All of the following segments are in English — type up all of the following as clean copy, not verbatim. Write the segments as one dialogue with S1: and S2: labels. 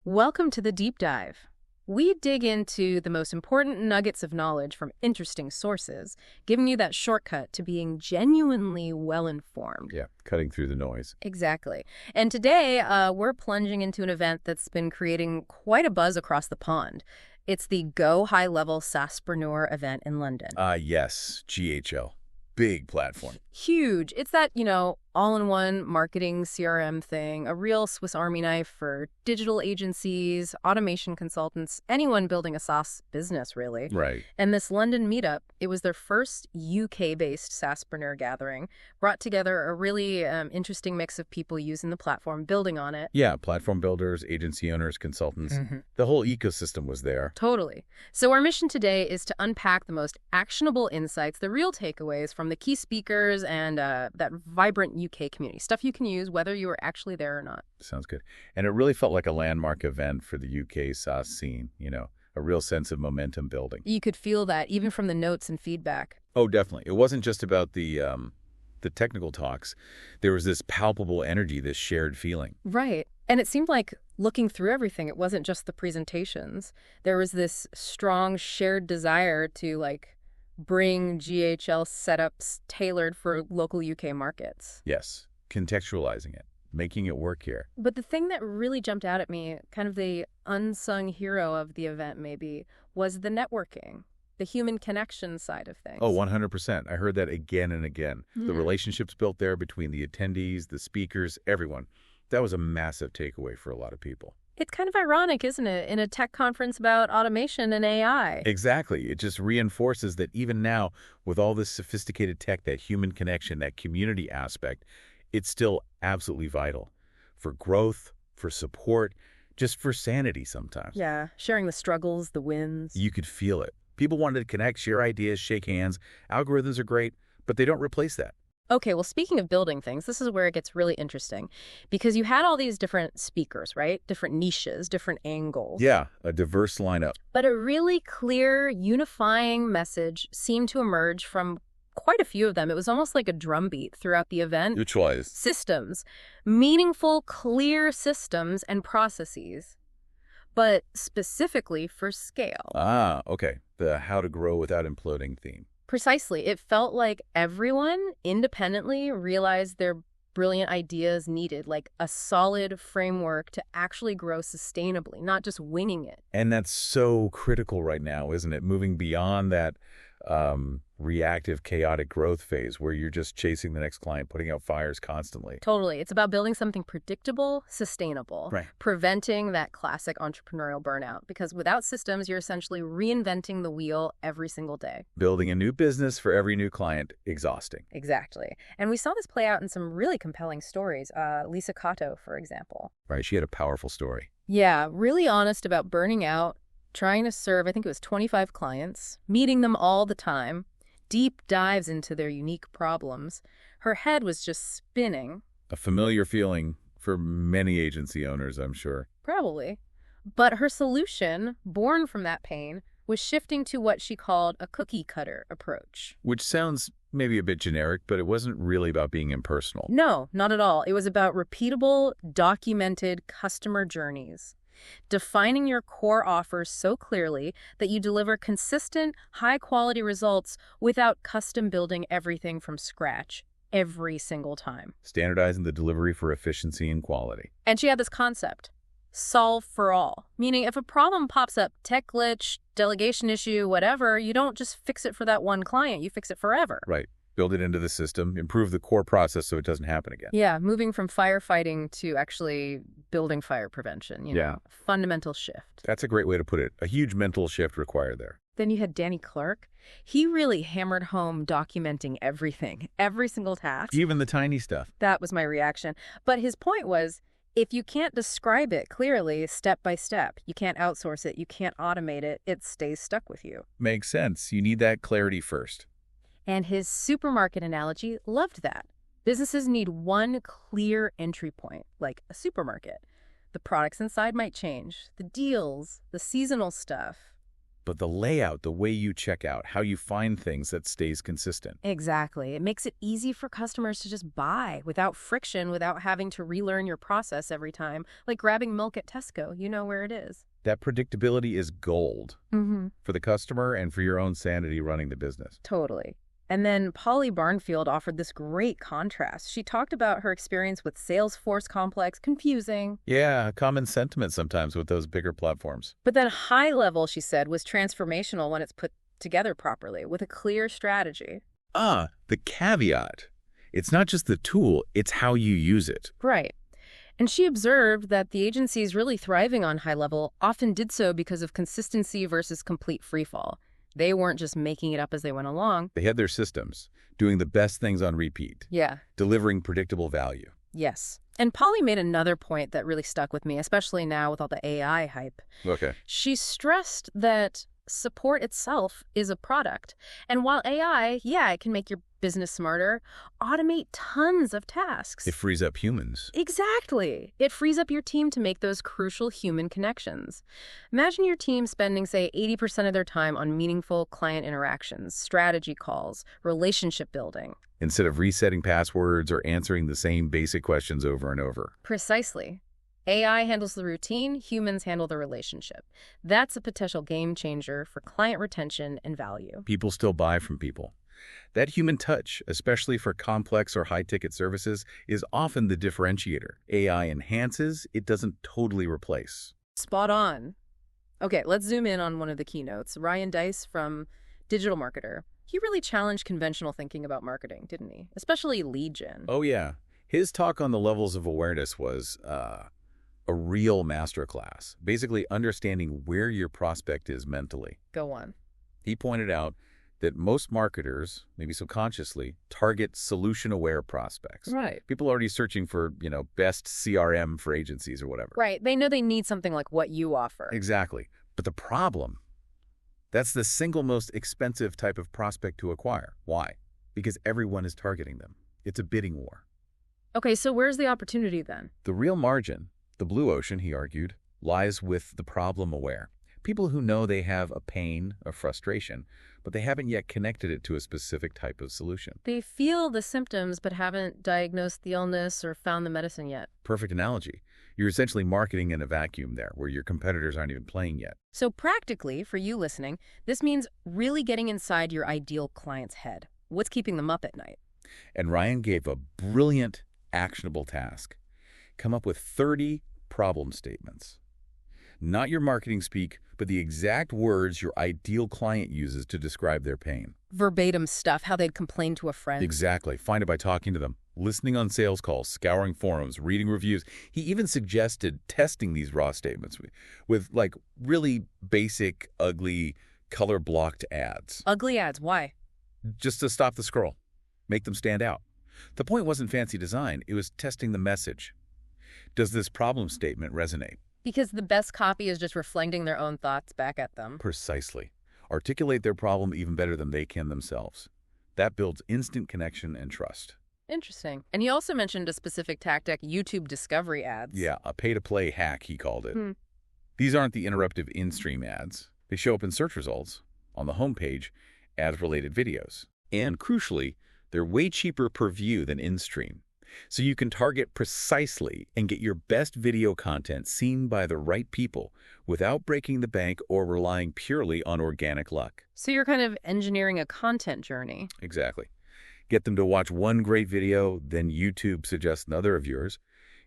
S1: Welcome to the deep dive. We dig into the most important nuggets of knowledge from interesting sources, giving you that shortcut to being genuinely well-informed.
S2: Yeah, cutting through the noise.
S1: Exactly. And today, we're plunging into an event that's been creating quite a buzz across the pond. It's the Go HighLevel SaaSpreneur event in London.
S2: Yes, GHL. Big platform.
S1: Huge. It's that, all-in-one marketing CRM thing, a real Swiss Army knife for digital agencies, automation consultants, anyone building a SaaS business, really.
S2: Right.
S1: And this London meetup, it was their first UK-based SaaSpreneur gathering, brought together a really interesting mix of people using the platform, building on it.
S2: Yeah, platform builders, agency owners, consultants. The whole ecosystem was there.
S1: Totally. So our mission today is to unpack the most actionable insights, the real takeaways from the key speakers and that vibrant UK community, stuff you can use whether you were actually there or not.
S2: Sounds good. And it really felt like a landmark event for the UK SaaS scene, a real sense of momentum building.
S1: You could feel that even from the notes and feedback.
S2: Oh, definitely. It wasn't just about the technical talks. There was this palpable energy, this shared feeling.
S1: Right. And it seemed like looking through everything, it wasn't just the presentations. There was this strong shared desire to bring GHL setups tailored for local UK markets.
S2: Yes, contextualizing it, making it work here.
S1: But the thing that really jumped out at me, kind of the unsung hero of the event maybe, was the networking, the human connection side of things.
S2: Oh, 100%. I heard that again and again. The relationships built there between the attendees, the speakers, everyone. That was a massive takeaway for a lot of people.
S1: It's kind of ironic, isn't it, in a tech conference about automation and AI?
S2: Exactly. It just reinforces that even now, with all this sophisticated tech, that human connection, that community aspect, it's still absolutely vital for growth, for support, just for sanity sometimes.
S1: Yeah, sharing the struggles, the wins.
S2: You could feel it. People wanted to connect, share ideas, shake hands. Algorithms are great, but they don't replace that.
S1: Okay, well, speaking of building things, this is where it gets really interesting because you had all these different speakers, right? Different niches, different angles.
S2: Yeah, a diverse lineup.
S1: But a really clear, unifying message seemed to emerge from quite a few of them. It was almost like a drumbeat throughout the event.
S2: Which was?
S1: Systems. Meaningful, clear systems and processes, but specifically for scale.
S2: Ah, okay. The how to grow without imploding theme.
S1: Precisely. It felt like everyone independently realized their brilliant ideas needed, like a solid framework to actually grow sustainably, not just winging it.
S2: And that's so critical right now, isn't it? Moving beyond that reactive, chaotic growth phase where you're just chasing the next client, putting out fires constantly.
S1: Totally. It's about building something predictable, sustainable,
S2: Right.
S1: Preventing that classic entrepreneurial burnout. Because without systems, you're essentially reinventing the wheel every single day.
S2: Building a new business for every new client, exhausting.
S1: Exactly. And we saw this play out in some really compelling stories. Lisa Catto, for example.
S2: Right, she had a powerful story.
S1: Yeah, really honest about burning out, trying to serve, I think it was 25 clients, meeting them all the time, deep dives into their unique problems. Her head was just spinning.
S2: A familiar feeling for many agency owners, I'm sure.
S1: Probably. But her solution, born from that pain, was shifting to what she called a cookie-cutter approach.
S2: Which sounds maybe a bit generic, but it wasn't really about being impersonal.
S1: No, not at all. It was about repeatable, documented customer journeys. Defining your core offers so clearly that you deliver consistent, high-quality results without custom building everything from scratch every single time.
S2: Standardizing the delivery for efficiency and quality.
S1: And she had this concept, solve for all, meaning if a problem pops up, tech glitch, delegation issue, whatever, you don't just fix it for that one client, you fix it forever.
S2: Right. Build it into the system, improve the core process so it doesn't happen again.
S1: Yeah, moving from firefighting to actually building fire prevention, fundamental shift.
S2: That's a great way to put it. A huge mental shift required there.
S1: Then you had Clarke. He really hammered home documenting everything, every single task.
S2: Even the tiny stuff.
S1: That was my reaction. But his point was, if you can't describe it clearly, step by step, you can't outsource it, you can't automate it, it stays stuck with you.
S2: Makes sense. You need that clarity first.
S1: And his supermarket analogy loved that. Businesses need one clear entry point, like a supermarket. The products inside might change, the deals, the seasonal stuff.
S2: but the layout, the way you check out, how you find things, that stays consistent.
S1: Exactly. It makes it easy for customers to just buy without friction, without having to relearn your process every time, like grabbing milk at Tesco. You know where it is.
S2: That predictability is gold
S1: Mm-hmm.
S2: for the customer and for your own sanity running the business.
S1: Totally. And then Polly Barnfield offered this great contrast. She talked about her experience with Salesforce Complex, confusing.
S2: Yeah, a common sentiment sometimes with those bigger platforms.
S1: But then high level, she said, was transformational when it's put together properly, with a clear strategy.
S2: The caveat. It's not just the tool, it's how you use it.
S1: Right. And she observed that the agencies really thriving on high level often did so because of consistency versus complete freefall. They weren't just making it up as they went along.
S2: They had their systems, doing the best things on repeat.
S1: Yeah.
S2: Delivering predictable value.
S1: Yes. And Polly made another point that really stuck with me, especially now with all the AI hype.
S2: Okay.
S1: She stressed that support itself is a product. And while AI, yeah, it can make your business smarter, automate tons of tasks.
S2: It frees up humans.
S1: Exactly. It frees up your team to make those crucial human connections. Imagine your team spending, say, 80% of their time on meaningful client interactions, strategy calls, relationship building.
S2: Instead of resetting passwords or answering the same basic questions over and over.
S1: Precisely. AI handles the routine, humans handle the relationship. That's a potential game changer for client retention and value.
S2: People still buy from people. That human touch, especially for complex or high-ticket services, is often the differentiator. AI enhances, it doesn't totally replace.
S1: Spot on. Okay, let's zoom in on one of the keynotes. Ryan Deiss from Digital Marketer. He really challenged conventional thinking about marketing, didn't he? Especially lead gen.
S2: Oh, yeah. His talk on the levels of awareness was a real masterclass, basically understanding where your prospect is mentally.
S1: Go on.
S2: He pointed out that most marketers, maybe subconsciously, target solution-aware prospects.
S1: Right.
S2: People already searching for, best CRM for agencies or whatever.
S1: Right. They know they need something like what you offer.
S2: Exactly. But the problem, that's the single most expensive type of prospect to acquire. Why? Because everyone is targeting them. It's a bidding war.
S1: Okay, so where's the opportunity then?
S2: The real margin, the blue ocean, he argued, lies with the problem-aware. People who know they have a pain, a frustration, but they haven't yet connected it to a specific type of solution.
S1: They feel the symptoms but haven't diagnosed the illness or found the medicine yet.
S2: Perfect analogy. You're essentially marketing in a vacuum there, where your competitors aren't even playing yet.
S1: So practically, for you listening, this means really getting inside your ideal client's head. What's keeping them up at night?
S2: And Ryan gave a brilliant, actionable task. Come up with 30 problem statements. Not your marketing speak, but the exact words your ideal client uses to describe their pain.
S1: Verbatim stuff, how they'd complain to a friend.
S2: Exactly. Find it by talking to them, listening on sales calls, scouring forums, reading reviews. He even suggested testing these raw statements with like really basic, ugly, color-blocked ads.
S1: Ugly ads, why?
S2: Just to stop the scroll, make them stand out. The point wasn't fancy design, it was testing the message. Does this problem statement resonate?
S1: Because the best copy is just reflecting their own thoughts back at them.
S2: Precisely. Articulate their problem even better than they can themselves. That builds instant connection and trust.
S1: Interesting. And he also mentioned a specific tactic, YouTube discovery ads.
S2: Yeah, a pay-to-play hack, he called it. These aren't the interruptive in-stream ads. They show up in search results, on the homepage, ads-related videos. And crucially, they're way cheaper per view than in-stream. So you can target precisely and get your best video content seen by the right people without breaking the bank or relying purely on organic luck.
S1: So you're kind of engineering a content journey.
S2: Exactly. Get them to watch one great video, then YouTube suggests another of yours.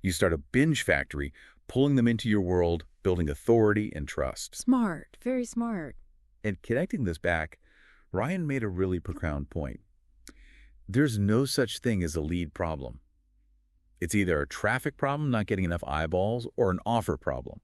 S2: You start a binge factory, pulling them into your world, building authority and trust.
S1: Smart. Very smart.
S2: And connecting this back, Ryan made a really profound point. There's no such thing as a lead problem. It's either a traffic problem, not getting enough eyeballs, or an offer problem.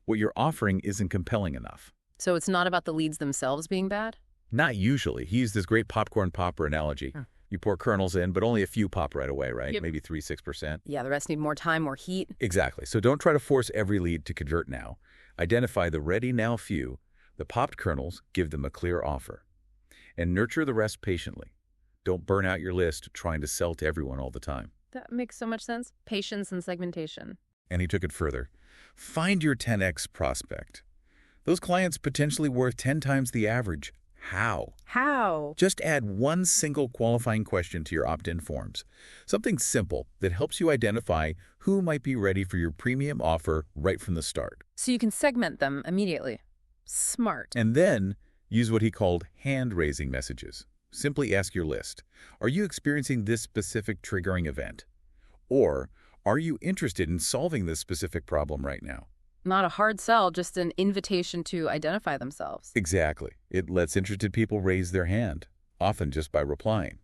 S2: What you're offering isn't compelling enough.
S1: So it's not about the leads themselves being bad?
S2: Not usually. He used this great popcorn popper analogy. You pour kernels in, but only a few pop right away, right?
S1: Yep.
S2: Maybe 3–6%.
S1: Yeah, the rest need more time, more heat.
S2: Exactly. So don't try to force every lead to convert now. Identify the ready now few. The popped kernels, give them a clear offer. And nurture the rest patiently. Don't burn out your list trying to sell to everyone all the time.
S1: That makes so much sense. Patience and segmentation.
S2: And he took it further. Find your 10x prospect. Those clients potentially worth 10 times the average. How?
S1: How?
S2: Just add one single qualifying question to your opt-in forms. Something simple that helps you identify who might be ready for your premium offer right from the start.
S1: So you can segment them immediately. Smart.
S2: And then use what he called hand-raising messages. Simply ask your list, are you experiencing this specific triggering event? Or are you interested in solving this specific problem right now?
S1: Not a hard sell, just an invitation to identify themselves.
S2: Exactly. It lets interested people raise their hand, often just by replying.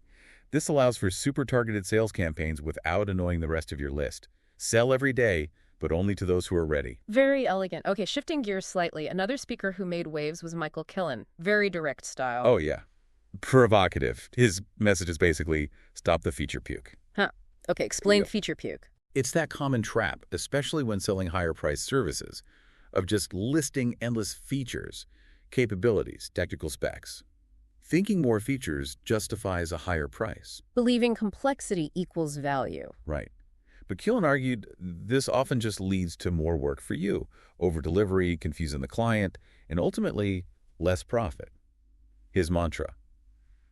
S2: This allows for super targeted sales campaigns without annoying the rest of your list. Sell every day, but only to those who are ready.
S1: Very elegant. Okay, shifting gears slightly, another speaker who made waves was Killen. Very direct style.
S2: Oh, yeah. Provocative. His message is basically, stop the feature puke.
S1: Huh. Okay, explain feature puke.
S2: It's that common trap, especially when selling higher-priced services, of just listing endless features, capabilities, technical specs. Thinking more features justifies a higher price.
S1: Believing complexity equals value.
S2: Right. But Killen argued this often just leads to more work for you, over-delivery, confusing the client, and ultimately, less profit. His mantra,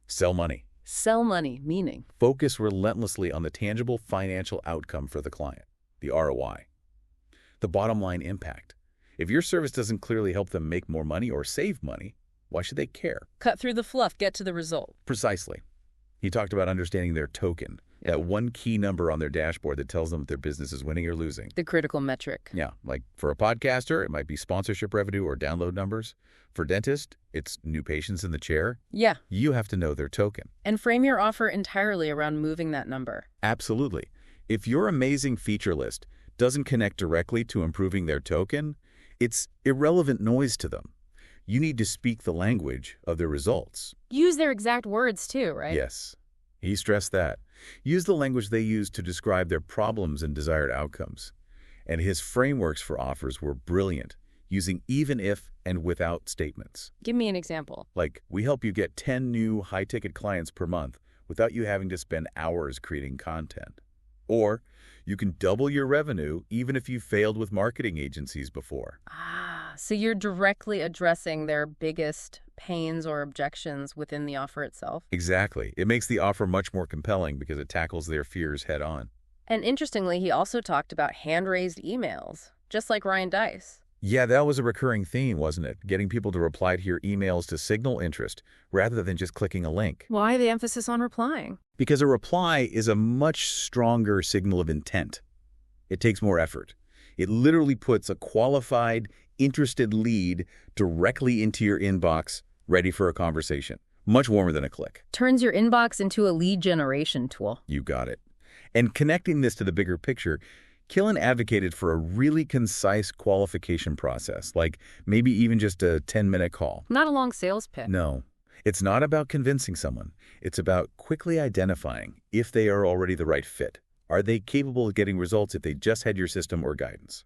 S2: sell money.
S1: Sell money, meaning?
S2: Focus relentlessly on the tangible financial outcome for the client, the ROI. The bottom line impact. If your service doesn't clearly help them make more money or save money, why should they care?
S1: Cut through the fluff, get to the result.
S2: Precisely. He talked about understanding their token, that one key number on their dashboard that tells them if their business is winning or losing.
S1: The critical metric.
S2: Yeah, like for a podcaster, it might be sponsorship revenue or download numbers. For dentist, it's new patients in the chair.
S1: Yeah.
S2: You have to know their token.
S1: And frame your offer entirely around moving that number.
S2: Absolutely. If your amazing feature list doesn't connect directly to improving their token, it's irrelevant noise to them. You need to speak the language of their results.
S1: Use their exact words too, right?
S2: Yes. He stressed that. Use the language they use to describe their problems and desired outcomes. And his frameworks for offers were brilliant, using even if and without statements.
S1: Give me an example.
S2: Like, we help you get 10 new high-ticket clients per month without you having to spend hours creating content. Or, you can double your revenue even if you failed with marketing agencies before.
S1: So you're directly addressing their biggest pains or objections within the offer itself.
S2: Exactly. It makes the offer much more compelling because it tackles their fears head-on.
S1: And interestingly, he also talked about hand-raised emails, just like Ryan Deiss.
S2: Yeah, that was a recurring theme, wasn't it? Getting people to reply to your emails to signal interest rather than just clicking a link.
S1: Why the emphasis on replying?
S2: Because a reply is a much stronger signal of intent. It takes more effort. It literally puts a qualified, interested lead directly into your inbox, ready for a conversation. Much warmer than a click.
S1: Turns your inbox into a lead generation tool.
S2: You got it. And connecting this to the bigger picture, Killen advocated for a really concise qualification process, like maybe even just a 10-minute call.
S1: Not a long sales pitch.
S2: No, it's not about convincing someone. It's about quickly identifying if they are already the right fit. Are they capable of getting results if they just had your system or guidance?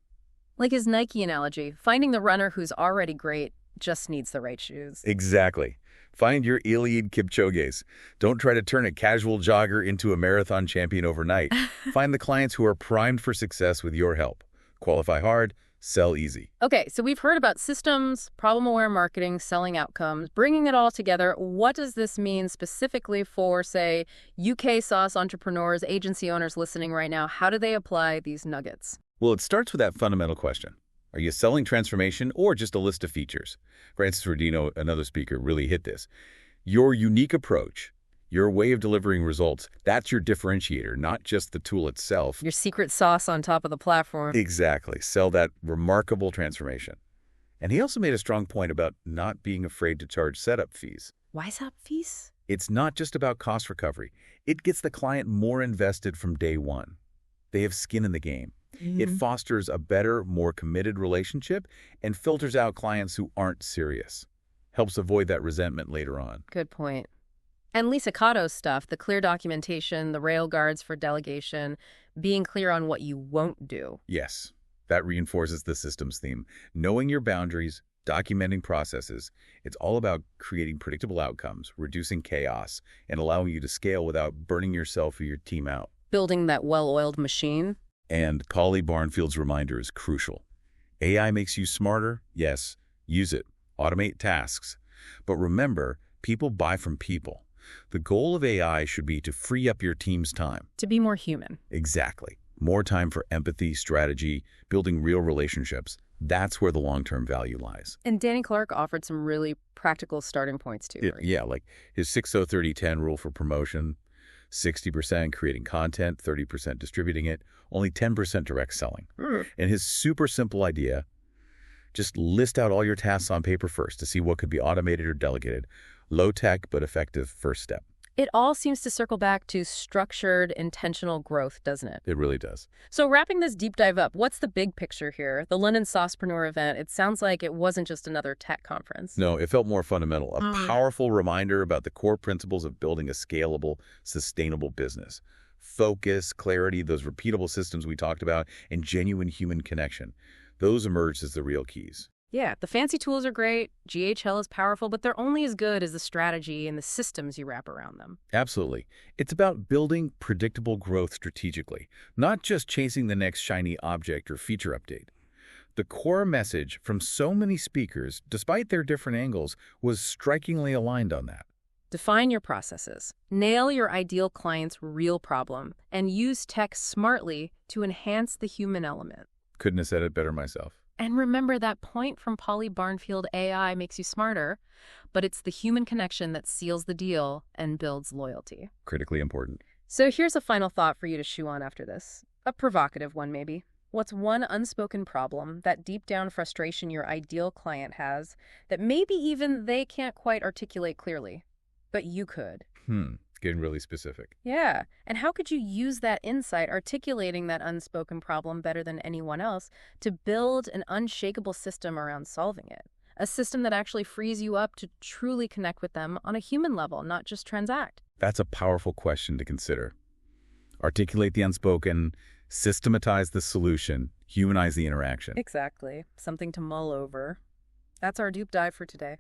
S1: Like his Nike analogy, finding the runner who's already great just needs the right shoes.
S2: Exactly. Find your Eliud Kipchoges. Don't try to turn a casual jogger into a marathon champion overnight. Find the clients who are primed for success with your help. Qualify hard, sell easy.
S1: Okay, so we've heard about systems, problem-aware marketing, selling outcomes, bringing it all together. What does this mean specifically for, say, UK SaaS entrepreneurs, agency owners listening right now? How do they apply these nuggets?
S2: Well, it starts with that fundamental question. Are you selling transformation or just a list of features? Francis Rodino, another speaker, really hit this. Your unique approach, your way of delivering results, that's your differentiator, not just the tool itself.
S1: Your secret sauce on top of the platform.
S2: Exactly. Sell that remarkable transformation. And he also made a strong point about not being afraid to charge setup fees.
S1: Why setup fees?
S2: It's not just about cost recovery. It gets the client more invested from day one. They have skin in the game. It fosters a better, more committed relationship and filters out clients who aren't serious. Helps avoid that resentment later on.
S1: Good point. And Lisa Catto's stuff, the clear documentation, the rail guards for delegation, being clear on what you won't do.
S2: Yes, that reinforces the systems theme. Knowing your boundaries, documenting processes, it's all about creating predictable outcomes, reducing chaos, and allowing you to scale without burning yourself or your team out.
S1: Building that well-oiled machine.
S2: And Collie Barnfield's reminder is crucial. AI makes you smarter, yes. Use it. Automate tasks. But remember, people buy from people. The goal of AI should be to free up your team's time.
S1: To be more human.
S2: Exactly. More time for empathy, strategy, building real relationships. That's where the long-term value lies.
S1: And Danny Clarke offered some really practical starting points too. Right?
S2: Yeah, like his 6-0-30-10 rule for promotion, 60% creating content, 30% distributing it, only 10% direct selling. And his super simple idea, just list out all your tasks on paper first to see what could be automated or delegated. Low tech, but effective first step.
S1: It all seems to circle back to structured, intentional growth, doesn't it?
S2: It really does.
S1: So wrapping this deep dive up, what's the big picture here? The London SaaSpreneur event, it sounds like it wasn't just another tech conference.
S2: No, it felt more fundamental. A powerful reminder about the core principles of building a scalable, sustainable business. Focus, clarity, those repeatable systems we talked about, and genuine human connection. Those emerged as the real keys.
S1: Yeah, the fancy tools are great, GHL is powerful, but they're only as good as the strategy and the systems you wrap around them.
S2: Absolutely. It's about building predictable growth strategically, not just chasing the next shiny object or feature update. The core message from so many speakers, despite their different angles, was strikingly aligned on that.
S1: Define your processes, nail your ideal client's real problem, and use tech smartly to enhance the human element.
S2: Couldn't have said it better myself.
S1: And remember that point from Polly Barnfield, AI makes you smarter, but it's the human connection that seals the deal and builds loyalty.
S2: Critically important.
S1: So here's a final thought for you to chew on after this. A provocative one, maybe. What's one unspoken problem, that deep down frustration your ideal client has, that maybe even they can't quite articulate clearly, but you could?
S2: Getting really specific.
S1: Yeah. And how could you use that insight, articulating that unspoken problem better than anyone else, to build an unshakable system around solving it? A system that actually frees you up to truly connect with them on a human level, not just transact.
S2: That's a powerful question to consider. Articulate the unspoken, systematize the solution, humanize the interaction.
S1: Exactly. Something to mull over. That's our deep dive for today.